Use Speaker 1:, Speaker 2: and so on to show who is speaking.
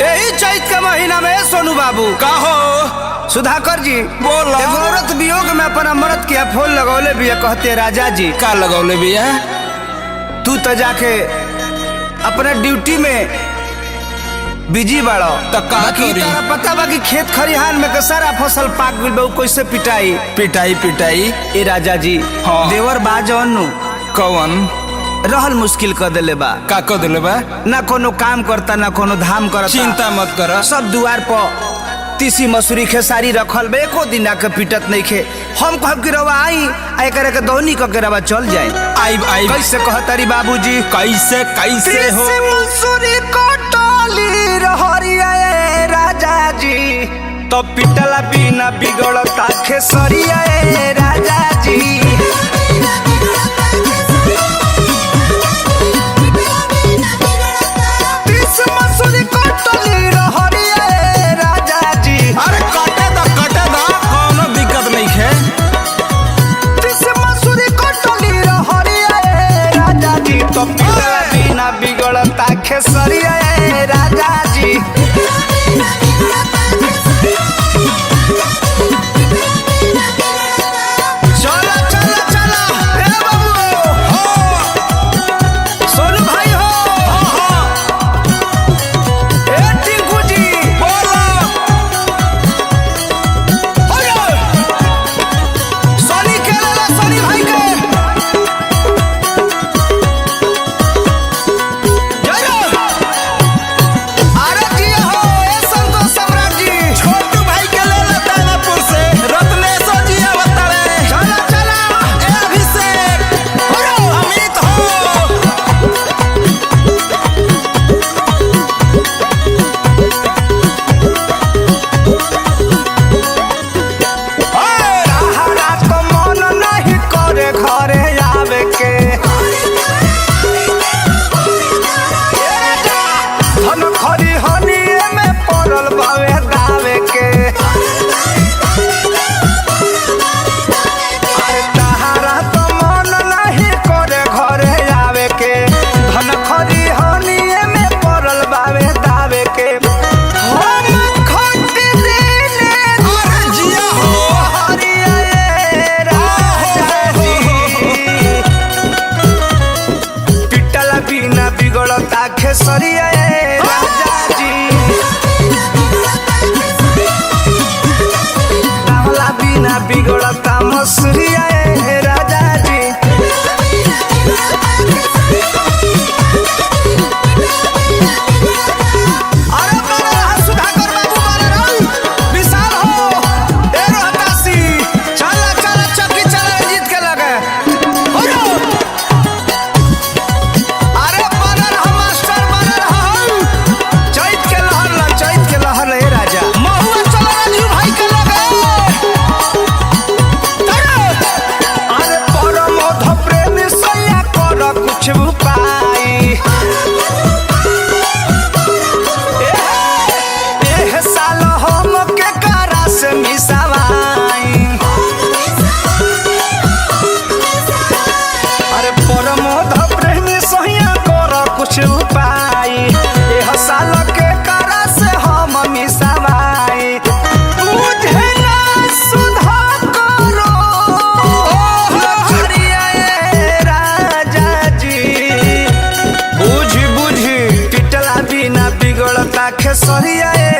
Speaker 1: यही चैत के महीना में सोनू बाबू
Speaker 2: का हो
Speaker 1: सुधाकर जी
Speaker 2: बोलो।
Speaker 1: एगो औरत वियोग में अपन अमृत के फूल लगौले भी कहते राजा जी
Speaker 2: का लगौले बिया?
Speaker 1: तू तो जाके अपने ड्यूटी में बिजी बाड़ो
Speaker 2: तो का
Speaker 1: बाकी
Speaker 2: करी?
Speaker 1: तारा पता बा कि खेत खरिहान में के सारा फसल पाक गइल बा, उ कैसे पिटाई
Speaker 2: पिटाई पिटाई
Speaker 1: ए राजा जी
Speaker 2: हाँ।
Speaker 1: देवर बाजन
Speaker 2: कौन
Speaker 1: रहल मुश्किल कर देले बा।
Speaker 2: का कर दिले बा?
Speaker 1: ना कोनो काम करता ना कोनो धाम करता।
Speaker 2: चिंता मत कर।
Speaker 1: सब दुआर पर तीसी मसूरी खेसारी रखल बे, एको दिन आके पिटत नहीं खे। हम कहब कि रवा आई आ करे के दौनी क के रवा चल जाए।
Speaker 2: आई आई
Speaker 1: कैसे कहतारी बाबूजी
Speaker 2: कैसे कैसे हो
Speaker 1: तीसी मसूरी कटली रहरिया ए राजा जी तो पिटला बिना बिगड़ता खेसरिया ए राजा जी।
Speaker 2: अरे कटे द कोनो दिक्कत नहीं है।
Speaker 1: तो पिटला बिना बिगड़ता खेसरिया ए राजा जी। चलो चलो चलो ए बाबू हो सोनू भाई हो ए टिंकू जी
Speaker 2: बोलो
Speaker 1: सोनी खेलेला सोनी भाई के जय हो। अरे जी हो ए संतोष सम्राट जी
Speaker 2: छोटू भाई के ले ले दानापुर से रत्नेश्वर जी अवतारे।
Speaker 1: चला चला
Speaker 2: ए अभिषेक अमित हो
Speaker 1: हरा तो मन नहीं करे घरे आवे के धन खरी हनिए में पड़ल बावे दावे के। अरे तहारा तो मन नहीं करे घरे आवे के धन खरी हनिए में पड़ल बावे दावे के। हम खट देने
Speaker 2: अरे जिया हो
Speaker 1: हरिया ए राजा जी पिटला बिना बिगड़ता खेसरिया ए राजा जी। डावला बिना बिगड़ता मसूरिया ए राजा जी। अरे बड़ा सुधाकर बाबू बड़ा रहो विशाल हो ए रोहतासी चला चला चौकी चला जीत के लगे हो रो। अरे बनर हो मास्टर बनर हो चैत के लहर ए राजा महुआ चला राजू भाई के लगे। अरे परम प्रेम सैया कर कुछ उपाय एह साल हम के करा से मिसावाई। अरे परमोध प्रेमी सहिया कर कुछ उपाय एह साल के करा से हम मिसावाई। बुझे ना सुधा करो हरिया ए राजा जी। बुझ बुझ पिटला बिना बिगड़ता खेसरिया ए